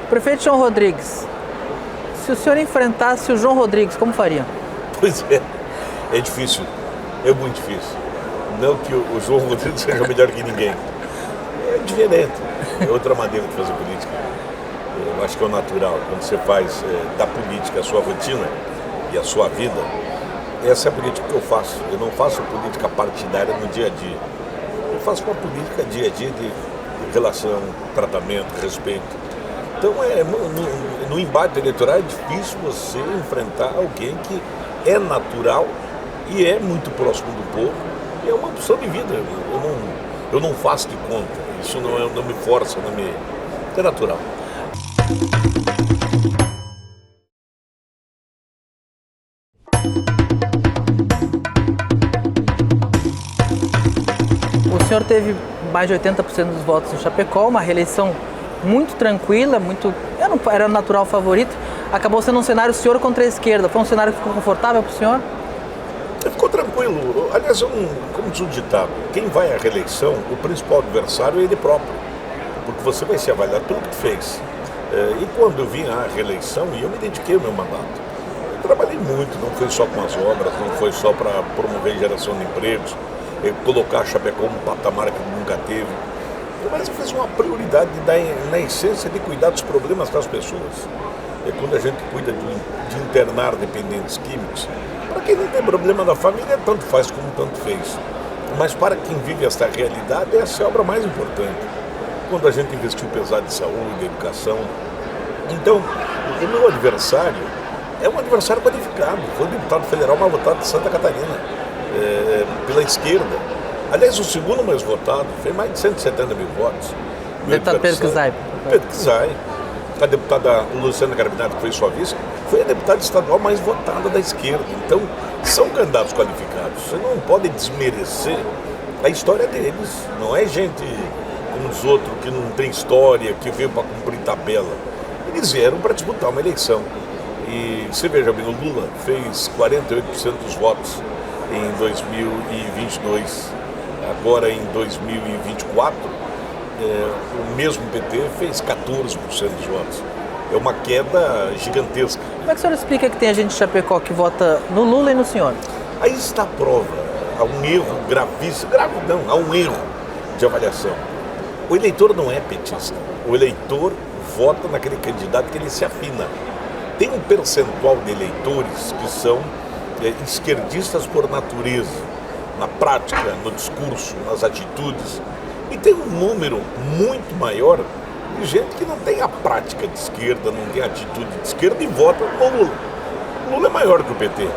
Prefeito João Rodrigues, se o senhor enfrentasse o João Rodrigues, como faria? Pois é difícil, é muito difícil. Não que o João Rodrigues seja melhor que ninguém. É diferente, é outra maneira de fazer política. Eu acho que é o natural, quando você faz da política a sua rotina e a sua vida, essa é a política que eu faço. Eu não faço política partidária no dia a dia. Eu faço uma política dia a dia de relação, tratamento, respeito. Então, no embate eleitoral é difícil você enfrentar alguém que é natural e é muito próximo do povo. E é uma opção de vida. Eu não faço de conta. Isso não me força, é natural. O senhor teve mais de 80% dos votos em Chapecó, uma reeleição muito tranquila, era o natural favorito. Acabou sendo um cenário senhor contra a esquerda. Foi um cenário que ficou confortável para o senhor? Ficou tranquilo. Aliás, como diz o ditado, quem vai à reeleição, o principal adversário é ele próprio. Porque você vai ser avaliado pelo que fez. E quando eu vim à reeleição, eu me dediquei ao meu mandato. Eu trabalhei muito, não foi só com as obras, não foi só para promover geração de empregos, colocar a Chapecó um patamar que nunca teve. Mas eu fiz uma prioridade na essência de cuidar dos problemas das pessoas. Quando a gente cuida de internar dependentes químicos, para quem não tem problema da família, tanto faz como tanto fez. Mas para quem vive esta realidade, essa é a obra mais importante. Quando a gente investiu pesado em saúde, educação. Então, o meu adversário é um adversário qualificado. Foi o deputado federal mais votado de Santa Catarina, pela esquerda. Aliás, o segundo mais votado, fez mais de 170 mil votos. Deputado Pedro Kizai. Pedro Kizai. A deputada Luciana Carabinato, que foi sua vice, foi a deputada estadual mais votada da esquerda. Então, são candidatos qualificados. Você não pode desmerecer a história deles. Não é gente como os outros que não tem história, que veio para cumprir tabela. Eles vieram para disputar uma eleição. E você veja bem, o Lula fez 48% dos votos em 2022. Agora, em 2024, o mesmo PT fez 14% dos votos. É uma queda gigantesca. Como é que o senhor explica que tem gente de Chapecó que vota no Lula e no senhor? Aí está a prova. Há um erro gravíssimo. Grave não, há um erro de avaliação. O eleitor não é petista. O eleitor vota naquele candidato que ele se afina. Tem um percentual de eleitores que são esquerdistas por natureza, na prática, no discurso, nas atitudes. E tem um número muito maior de gente que não tem a prática de esquerda, não tem a atitude de esquerda e vota no Lula. O Lula é maior que o PT.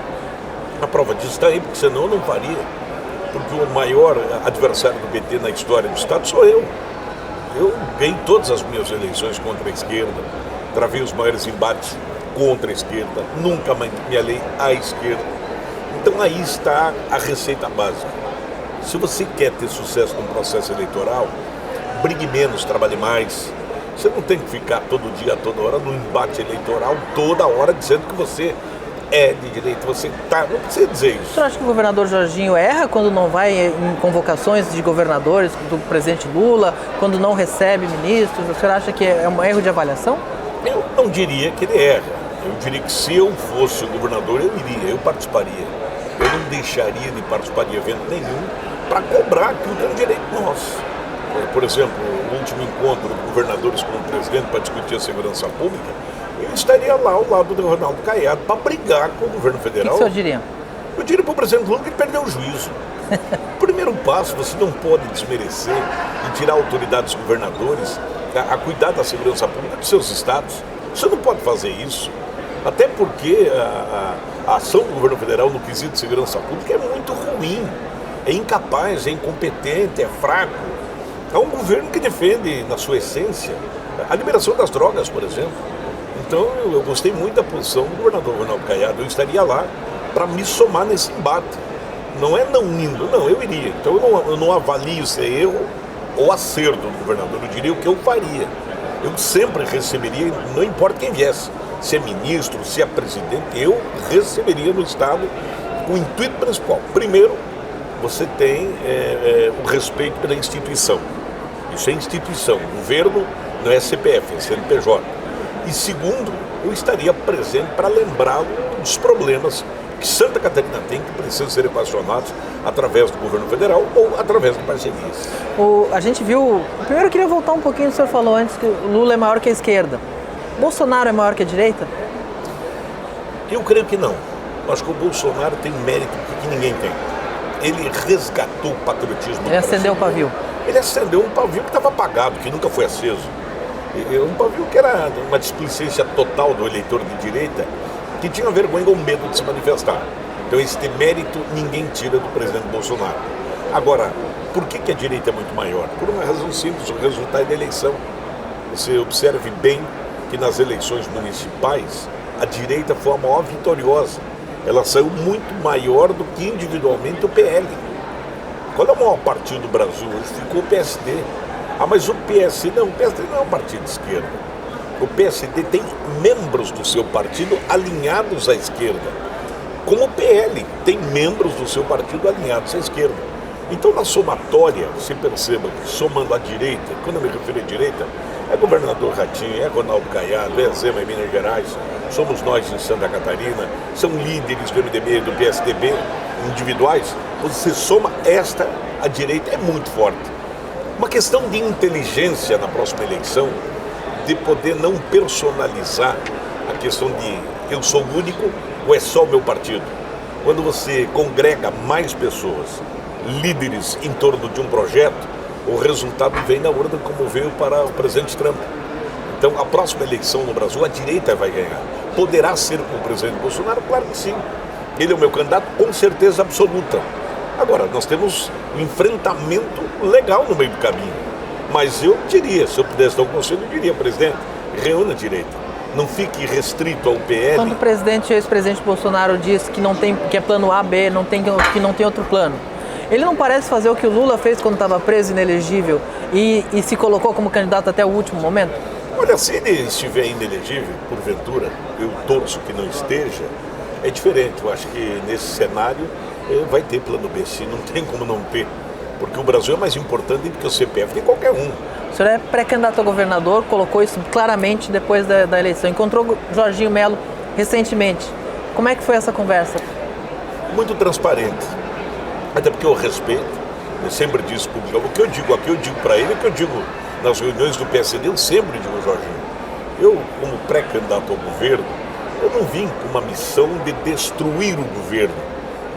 A prova disso está aí, porque senão eu não faria. Porque o maior adversário do PT na história do Estado sou eu. Eu ganhei todas as minhas eleições contra a esquerda, travei os maiores embates contra a esquerda, nunca me aliei à esquerda. Então aí está a receita básica. Se você quer ter sucesso no processo eleitoral, brigue menos, trabalhe mais. Você não tem que ficar todo dia, toda hora no embate eleitoral, toda hora dizendo que você é de direita, você tá. Não precisa dizer isso. O senhor acha que o governador Jorginho erra quando não vai em convocações de governadores do presidente Lula, quando não recebe ministros? O senhor acha que é um erro de avaliação? Eu não diria que ele erra. Eu diria que se eu fosse o governador, eu iria, eu participaria. Eu não deixaria de participar de evento nenhum para cobrar aquilo que é um direito nosso. Por exemplo, o último encontro de governadores com o presidente para discutir a segurança pública, eu estaria lá ao lado do Ronaldo Caiado para brigar com o governo federal. O que o senhor diria? Eu diria para o presidente Lula que ele perdeu o juízo. O primeiro passo, você não pode desmerecer e tirar a autoridade dos governadores a cuidar da segurança pública dos seus estados. Você não pode fazer isso. Até porque a ação do governo federal no quesito de segurança pública é muito ruim. É incapaz, é incompetente, é fraco. É um governo que defende, na sua essência, a liberação das drogas, por exemplo. Então, eu gostei muito da posição do governador Ronaldo Caiado. Eu estaria lá para me somar nesse embate. Não é não indo, não, eu iria. Então, eu não avalio se é erro ou acerto do governador. Eu diria o que eu faria. Eu sempre receberia, não importa quem viesse, se é ministro, se é presidente, eu receberia no Estado o intuito principal. Primeiro, você tem o respeito pela instituição. Isso é instituição. O governo não é CPF, é CNPJ. E segundo, eu estaria presente para lembrá-lo dos problemas que Santa Catarina tem, que precisam ser equacionados através do governo federal ou através de parcerias. A gente viu... Primeiro eu queria voltar um pouquinho, o senhor falou antes que o Lula é maior que a esquerda. Bolsonaro é maior que a direita? Eu creio que não. Eu acho que o Bolsonaro tem mérito que ninguém tem. Ele resgatou o patriotismo. Ele acendeu o pavio. Ele acendeu um pavio que estava apagado, que nunca foi aceso. Um pavio que era uma displicência total do eleitor de direita, que tinha vergonha ou medo de se manifestar. Então esse mérito ninguém tira do presidente Bolsonaro. Agora, por que a direita é muito maior? Por uma razão simples, o resultado da eleição. Você observe bem que nas eleições municipais, a direita foi a maior vitoriosa. Ela saiu muito maior do que individualmente o PL. Qual é o maior partido do Brasil hoje? Ficou o PSD. Ah, mas o PSD não é um partido de esquerda. O PSD tem membros do seu partido alinhados à esquerda. Como o PL tem membros do seu partido alinhados à esquerda. Então, na somatória, você perceba que somando a direita, quando eu me refiro à direita, é governador Ratinho, é Ronaldo Caiado, é Zema em Minas Gerais, somos nós em Santa Catarina, são líderes do MDB e do PSDB individuais. Você soma a direita é muito forte. Uma questão de inteligência na próxima eleição, de poder não personalizar a questão de eu sou único ou é só o meu partido. Quando você congrega mais pessoas, líderes em torno de um projeto, o resultado vem na urna como veio para o presidente Trump. Então, a próxima eleição no Brasil, a direita vai ganhar. Poderá ser com o presidente Bolsonaro? Claro que sim. Ele é o meu candidato com certeza absoluta. Agora, nós temos um enfrentamento legal no meio do caminho. Mas eu diria, se eu pudesse dar um conselho, eu diria, presidente, reúna a direita. Não fique restrito ao PL. Quando o ex-presidente Bolsonaro diz que não tem, que é plano A, B, que não tem outro plano, ele não parece fazer o que o Lula fez quando estava preso, inelegível, e se colocou como candidato até o último momento? Olha, se ele estiver inelegível, porventura, eu torço que não esteja, é diferente. Eu acho que nesse cenário vai ter plano B, sim, não tem como não ter. Porque o Brasil é mais importante do que o CPF de qualquer um. O senhor é pré-candidato a governador, colocou isso claramente depois da eleição. Encontrou Jorginho Melo recentemente. Como é que foi essa conversa? Muito transparente. Até porque eu respeito, eu sempre disse publicamente, o que eu digo aqui, eu digo para ele, o que eu digo nas reuniões do PSD, eu sempre digo ao Jorginho. Eu, como pré-candidato ao governo, eu não vim com uma missão de destruir o governo,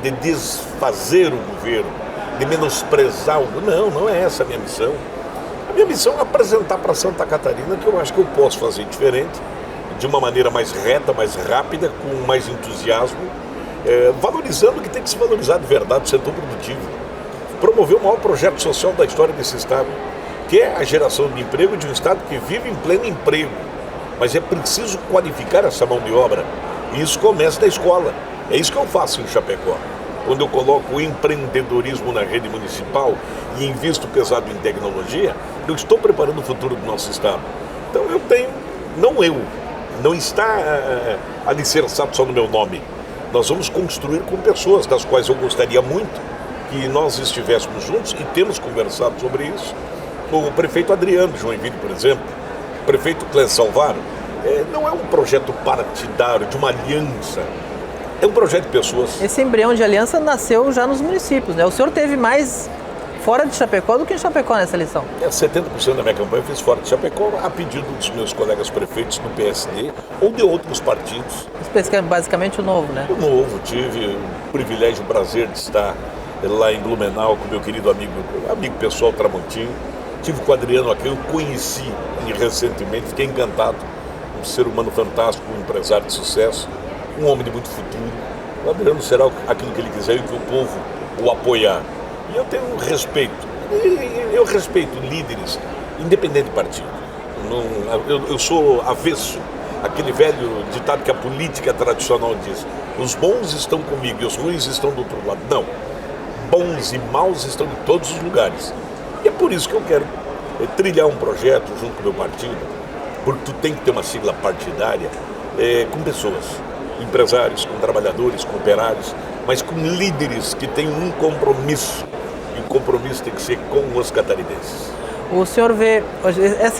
de desfazer o governo, de menosprezar o governo. Não é essa a minha missão. A minha missão é apresentar para Santa Catarina que eu acho que eu posso fazer diferente, de uma maneira mais reta, mais rápida, com mais entusiasmo, valorizando o que tem que se valorizar de verdade, o setor produtivo. Promover o maior projeto social da história desse estado, que é a geração de emprego de um estado que vive em pleno emprego. Mas é preciso qualificar essa mão de obra. E isso começa da escola. É isso que eu faço em Chapecó. Quando eu coloco o empreendedorismo na rede municipal e invisto pesado em tecnologia, eu estou preparando o futuro do nosso estado. Então eu tenho, não está alicerçado só no meu nome. Nós vamos construir com pessoas das quais eu gostaria muito que nós estivéssemos juntos e temos conversado sobre isso. O prefeito Adriano de Joinville, por exemplo, o prefeito Clésio Salvaro, não é um projeto partidário, de uma aliança, é um projeto de pessoas. Esse embrião de aliança nasceu já nos municípios, né? O senhor teve mais fora de Chapecó do que em Chapecó nessa eleição. 70% da minha campanha eu fiz fora de Chapecó, a pedido dos meus colegas prefeitos do PSD ou de outros partidos. Basicamente o Novo, né? O Novo, tive o privilégio, o prazer de estar lá em Blumenau com meu querido amigo pessoal Tramontinho. Tive com o Adriano aqui, eu conheci recentemente, fiquei encantado. Um ser humano fantástico, um empresário de sucesso, um homem de muito futuro. O Adriano será aquilo que ele quiser e que o povo o apoiar. E eu tenho respeito. Eu respeito líderes, independente de partido. Eu sou avesso àquele velho ditado que a política tradicional diz: os bons estão comigo e os ruins estão do outro lado. Não. Bons e maus estão em todos os lugares. E é por isso que eu quero trilhar um projeto junto com o meu partido, porque tu tem que ter uma sigla partidária com pessoas, empresários, com trabalhadores, com operários, mas com líderes que têm um compromisso. E o compromisso tem que ser com os catarinenses. O senhor vê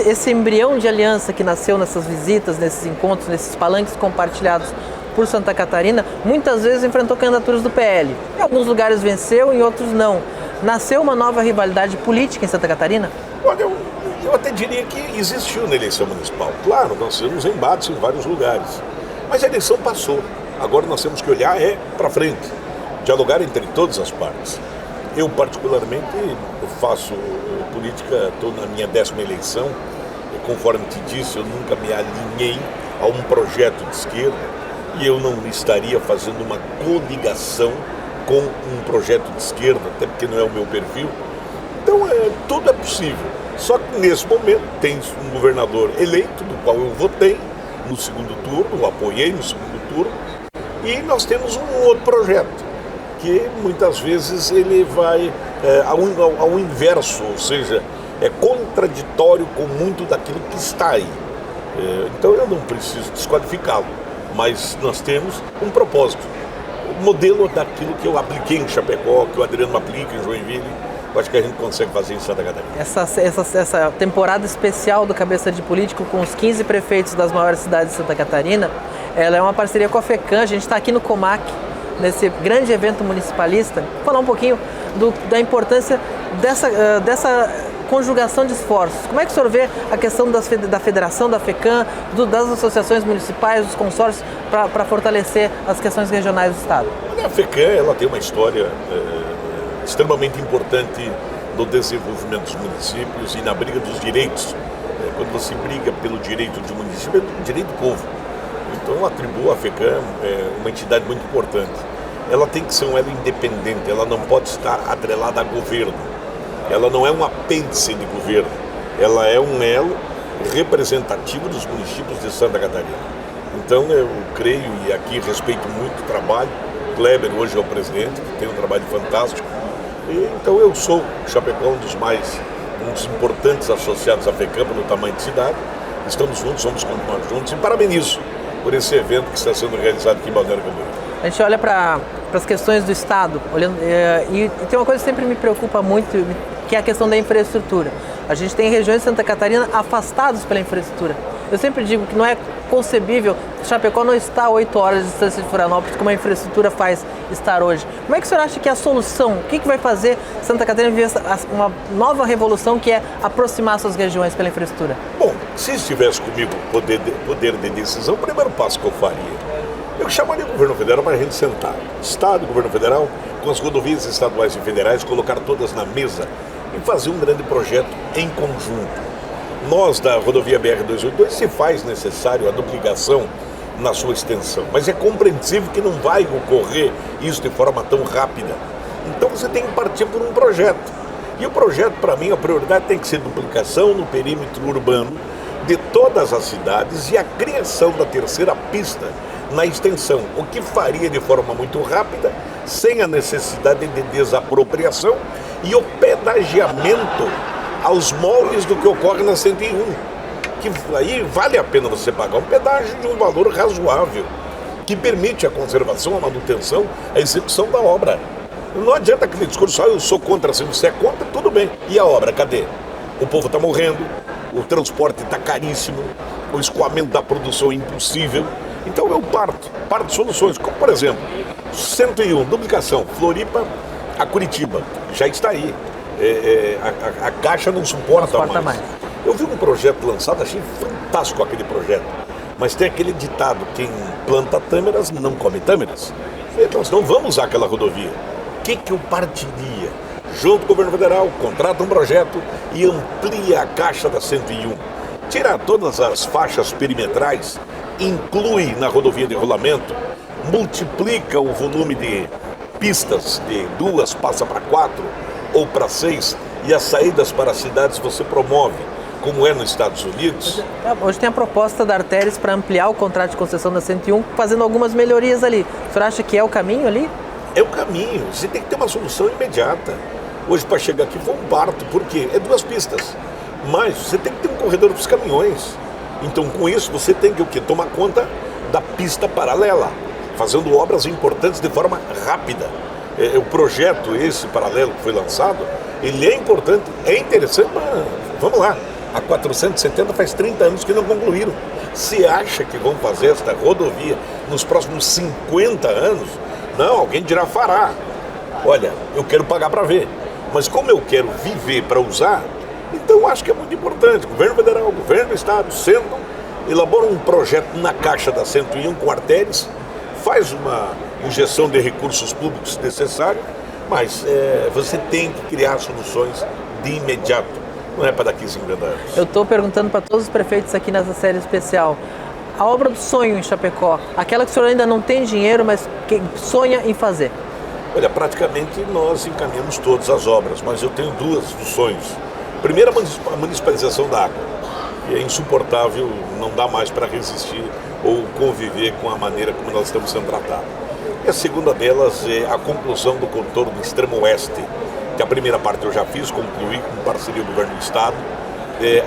esse embrião de aliança que nasceu nessas visitas, nesses encontros, nesses palanques compartilhados por Santa Catarina, muitas vezes enfrentou candidaturas do PL. Em alguns lugares venceu, em outros não. Nasceu uma nova rivalidade política em Santa Catarina? Olha, eu até diria que existiu na eleição municipal. Claro, nós temos embates em vários lugares, mas a eleição passou. Agora nós temos que olhar para frente, dialogar entre todas as partes. Eu, particularmente, faço política, estou na minha 10ª eleição, e conforme te disse, eu nunca me alinhei a um projeto de esquerda e eu não estaria fazendo uma coligação com um projeto de esquerda, até porque não é o meu perfil. Então, tudo é possível. Só que, nesse momento, tem um governador eleito, do qual eu votei no segundo turno, o apoiei no segundo turno, e nós temos um outro projeto, que muitas vezes ele vai ao inverso, ou seja, é contraditório com muito daquilo que está aí. Então eu não preciso desqualificá-lo, mas nós temos um propósito, o modelo daquilo que eu apliquei em Chapecó, que o Adriano aplica em Joinville. Eu acho que a gente consegue fazer em Santa Catarina. Essa temporada especial do Cabeça de Político com os 15 prefeitos das maiores cidades de Santa Catarina, ela é uma parceria com a FECAM. A gente está aqui no Comac, nesse grande evento municipalista. Vou falar um pouquinho da importância dessa conjugação de esforços. Como é que o senhor vê a questão da federação, da FECAM, das associações municipais, dos consórcios, para fortalecer as questões regionais do Estado? A FECAM, ela tem uma história extremamente importante no desenvolvimento dos municípios e na briga dos direitos. Quando você briga pelo direito de um município, é o direito do povo. Então eu atribuo à FECAM uma entidade muito importante. Ela tem que ser um elo independente, ela não pode estar atrelada a governo. Ela não é um apêndice de governo, ela é um elo representativo dos municípios de Santa Catarina. Então eu creio, e aqui respeito muito o trabalho, Kleber hoje é o presidente, que tem um trabalho fantástico. Então eu sou Chapecó, um dos importantes associados à FECAM pelo tamanho de cidade. Estamos juntos, vamos continuar juntos, e parabenizo por esse evento que está sendo realizado aqui em Balneário Camboriú. A gente olha para as questões do Estado, e tem uma coisa que sempre me preocupa muito, que é a questão da infraestrutura. A gente tem regiões de Santa Catarina afastadas pela infraestrutura. Eu sempre digo que não é concebível, Chapecó não está a 8 horas de distância de Florianópolis, como a infraestrutura faz estar hoje. Como é que o senhor acha que é a solução? O que vai fazer Santa Catarina viver uma nova revolução, que é aproximar suas regiões pela infraestrutura? Bom, se estivesse comigo poder de decisão, o primeiro passo que eu faria, eu chamaria o governo federal para a gente sentar. Estado, governo federal, com as rodovias estaduais e federais, colocar todas na mesa e fazer um grande projeto em conjunto. Nós, da rodovia BR-282, se faz necessário a duplicação na sua extensão, mas é compreensível que não vai ocorrer isso de forma tão rápida. Então você tem que partir por um projeto. E o projeto, para mim, a prioridade tem que ser duplicação no perímetro urbano de todas as cidades e a criação da terceira pista na extensão, o que faria de forma muito rápida, sem a necessidade de desapropriação e o pedagiamento aos moldes do que ocorre na 101, que aí vale a pena você pagar um pedágio de um valor razoável, que permite a conservação, a manutenção, a execução da obra. Não adianta aquele discurso, eu sou contra, se você é contra, tudo bem. E a obra, cadê? O povo está morrendo, o transporte está caríssimo, o escoamento da produção é impossível. Então eu parto soluções, como por exemplo, 101, duplicação, Floripa a Curitiba, já está aí. A caixa não suporta mais. Eu vi um projeto lançado, achei fantástico aquele projeto, mas tem aquele ditado, quem planta tâmeras não come tâmeras. Então nós não vamos usar aquela rodovia. O que eu partiria? Junto com o governo federal, contrata um projeto e amplia a caixa da 101. Tira todas as faixas perimetrais, inclui na rodovia de rolamento, multiplica o volume de pistas, de 2 passa para 4 ou para 6, e as saídas para as cidades você promove, como é nos Estados Unidos. Hoje tem a proposta da Artéries para ampliar o contrato de concessão da 101, fazendo algumas melhorias ali. O senhor acha que é o caminho ali? É o caminho, você tem que ter uma solução imediata. Hoje, para chegar aqui, foi um parto, por quê? É 2 pistas, mas você tem que ter um corredor para os caminhões. Então, com isso, você tem que o quê? Tomar conta da pista paralela, fazendo obras importantes de forma rápida. O projeto esse paralelo que foi lançado, ele é importante, é interessante, mas Vamos lá, a 470 faz 30 anos que não concluíram. Se acha que vão fazer esta rodovia nos próximos 50 anos? Não, alguém dirá fará. Olha, eu quero pagar para ver, mas como eu quero viver para usar, então acho que é muito importante. Governo federal, governo do estado, sentam, elaboram um projeto na caixa da 101 com artérias, faz uma injeção de recursos públicos necessários, mas você tem que criar soluções de imediato, não é para daqui 50 anos. Eu estou perguntando para todos os prefeitos aqui nessa série especial, a obra do sonho em Chapecó, aquela que o senhor ainda não tem dinheiro, mas que sonha em fazer. Olha, praticamente nós encaminhamos todas as obras, mas eu tenho duas dos sonhos. Primeiro, a municipalização da água, que é insuportável, não dá mais para resistir ou conviver com a maneira como nós estamos sendo tratados. E a segunda delas é a conclusão do contorno do extremo oeste, que a primeira parte eu já fiz, concluí com parceria do governo do estado.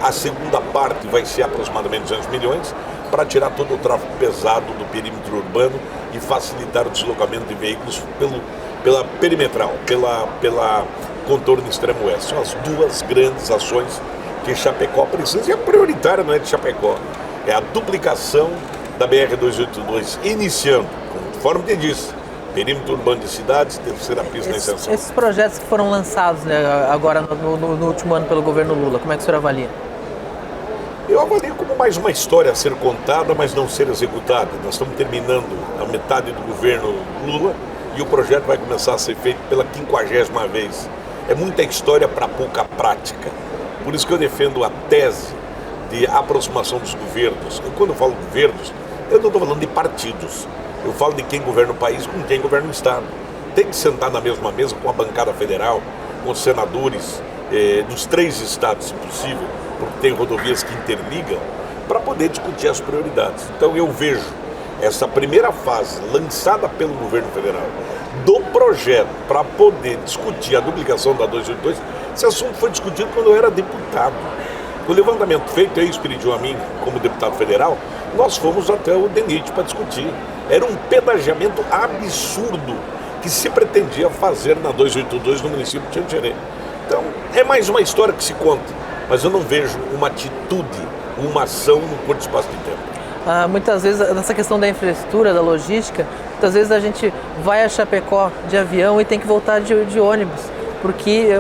A segunda parte vai ser aproximadamente 200 milhões para tirar todo o tráfego pesado do perímetro urbano e facilitar o deslocamento de veículos pela perimetral, pela contorno extremo oeste. São as duas grandes ações que Chapecó precisa, e a prioritária não é de Chapecó, é a duplicação da BR-282, iniciando, conforme te disse, perímetro urbano de cidades, terceira pista na extensão. Esses projetos que foram lançados, né, agora no último ano pelo governo Lula, como é que o senhor avalia? Eu avalio como mais uma história a ser contada, mas não ser executada. Nós estamos terminando a metade do governo Lula e o projeto vai começar a ser feito pela 50ª vez. É muita história para pouca prática. Por isso que eu defendo a tese de aproximação dos governos. E quando eu falo governos, eu não estou falando de partidos. Eu falo de quem governa o país com quem governa o estado. Tem que sentar na mesma mesa com a bancada federal, com os senadores dos 3 estados, se possível, porque tem rodovias que interligam, para poder discutir as prioridades. Então eu vejo essa primeira fase lançada pelo governo federal do projeto para poder discutir a duplicação da 282. Esse assunto foi discutido quando eu era deputado. O levantamento feito, ex pediu a mim, como deputado federal, nós fomos até o DENIT para discutir. Era um pedagiamento absurdo que se pretendia fazer na 282 no município de Xanxerê. Então, é mais uma história que se conta, mas eu não vejo uma atitude, uma ação no curto espaço de tempo. Muitas vezes, nessa questão da infraestrutura, da logística, muitas vezes a gente vai a Chapecó de avião e tem que voltar de ônibus, porque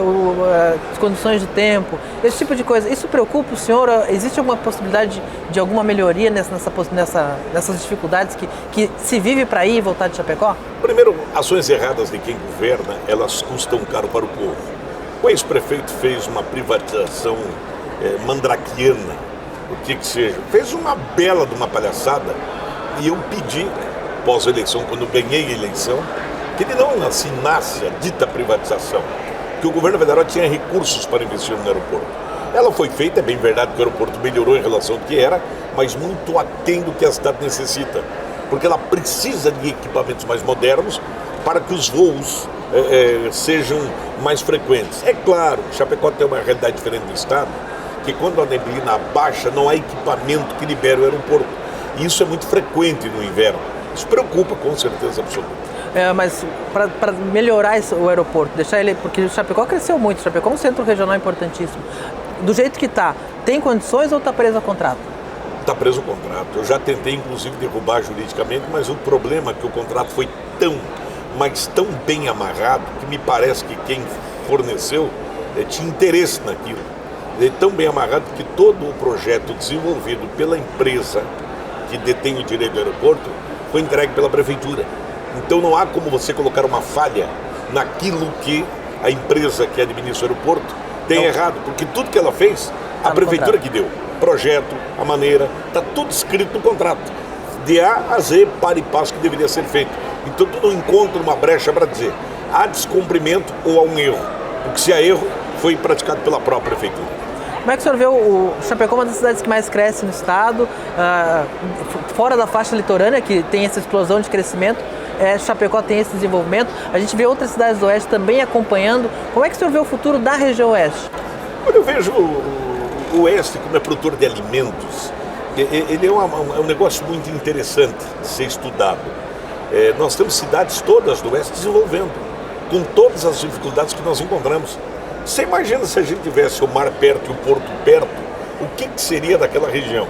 as condições de tempo, esse tipo de coisa, isso preocupa o senhor? Existe alguma possibilidade de alguma melhoria nessas dificuldades que se vive para ir e voltar de Chapecó? Primeiro, ações erradas de quem governa, elas custam caro para o povo. O ex-prefeito fez uma privatização mandraquiana, o que seja, fez uma bela de uma palhaçada, e eu pedi, pós-eleição, quando ganhei a eleição, que ele não assinasse a dita privatização, que o governo federal tinha recursos para investir no aeroporto. Ela foi feita, é bem verdade que o aeroporto melhorou em relação ao que era, mas muito aquém do que a cidade necessita, porque ela precisa de equipamentos mais modernos para que os voos sejam mais frequentes. É claro, Chapecó tem uma realidade diferente do estado, que quando a neblina baixa, não há equipamento que libere o aeroporto. E isso é muito frequente no inverno. Isso preocupa com certeza absoluta. Mas para melhorar o aeroporto, deixar ele, porque o Chapecó cresceu muito, o Chapecó é um centro regional importantíssimo. Do jeito que está, tem condições ou está preso ao contrato? Está preso ao contrato. Eu já tentei, inclusive, derrubar juridicamente, mas o problema é que o contrato foi tão bem amarrado, que me parece que quem forneceu tinha interesse naquilo. É tão bem amarrado que todo o projeto desenvolvido pela empresa que detém o direito do aeroporto foi entregue pela prefeitura. Então não há como você colocar uma falha naquilo que a empresa que administra o aeroporto tem errado, porque tudo que ela fez, a prefeitura que deu. Projeto, a maneira, está tudo escrito no contrato. De A a Z, para e passo que deveria ser feito. Então tu não encontra uma brecha para dizer há descumprimento ou há um erro. Porque se há erro, foi praticado pela própria prefeitura. Como é que o senhor vê o Chapecó, uma das cidades que mais cresce no estado, fora da faixa litorânea, que tem essa explosão de crescimento, Chapecó tem esse desenvolvimento, a gente vê outras cidades do oeste também acompanhando. Como é que o senhor vê o futuro da região oeste? Quando eu vejo o oeste como é produtor de alimentos, ele é um negócio muito interessante de ser estudado. Nós temos cidades todas do oeste desenvolvendo, com todas as dificuldades que nós encontramos. Você imagina se a gente tivesse o mar perto e o porto perto, o que seria daquela região?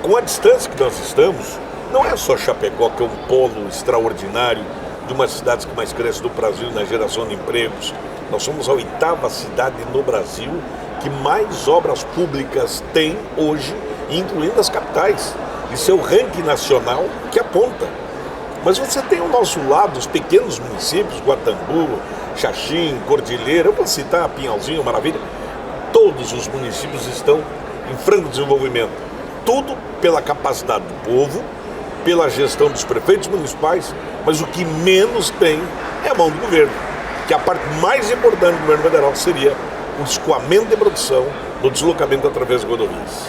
Com a distância que nós estamos, não é só Chapecó, que é um polo extraordinário, de uma das cidades que mais cresce do Brasil na geração de empregos. Nós somos a 8ª cidade no Brasil que mais obras públicas tem hoje, incluindo as capitais. Isso é o ranking nacional que aponta. Mas você tem ao nosso lado os pequenos municípios, Guatambu, Xaxim, Cordilheira, eu vou citar Pinhalzinho, Maravilha. Todos os municípios estão em franco desenvolvimento. Tudo pela capacidade do povo, pela gestão dos prefeitos municipais, mas o que menos tem é a mão do governo. Que a parte mais importante do governo federal seria o escoamento de produção do deslocamento através de rodovias.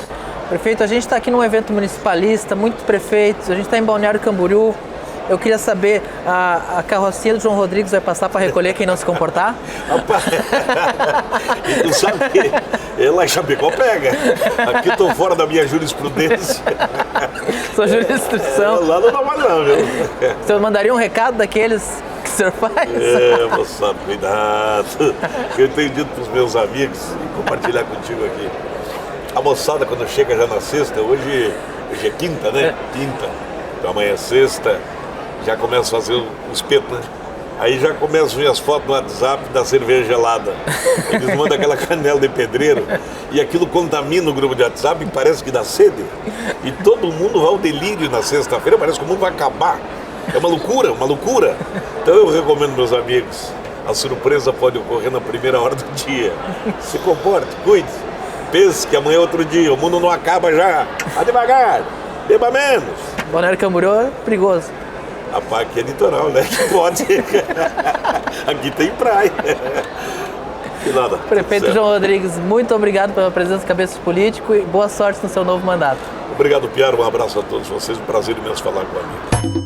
Prefeito, a gente está aqui num evento municipalista, muitos prefeitos, a gente está em Balneário Camboriú. Eu queria saber, a carrocinha do João Rodrigues vai passar para recolher quem não se comportar? E tu sabe que lá em Chapecó pega. Aqui estou fora da minha jurisprudência. Sua jurisdição. Lá não dá mais não, viu? O senhor mandaria um recado daqueles que o senhor faz? Moçada, cuidado. Eu tenho dito para os meus amigos e compartilhar contigo aqui. A moçada, quando chega já na sexta, hoje é quinta, né? Quinta. Então amanhã é sexta. Já começa a fazer o espeto, né? Aí já começam a ver as fotos no WhatsApp da cerveja gelada. Eles mandam aquela canela de pedreiro e aquilo contamina o grupo de WhatsApp e parece que dá sede. E todo mundo vai ao delírio na sexta-feira, parece que o mundo vai acabar. É uma loucura, uma loucura. Então eu recomendo, meus amigos, a surpresa pode ocorrer na primeira hora do dia. Se comporte, cuide. Pense que amanhã é outro dia, o mundo não acaba já. Vá devagar, beba menos. Balneário Camboriú é perigoso. Rapaz, aqui é litoral, né? Que pode. Aqui tem praia. E nada. Prefeito João Rodrigues, muito obrigado pela presença do Cabeças Político e boa sorte no seu novo mandato. Obrigado, Piara. Um abraço a todos vocês. Um prazer imenso falar com a mim.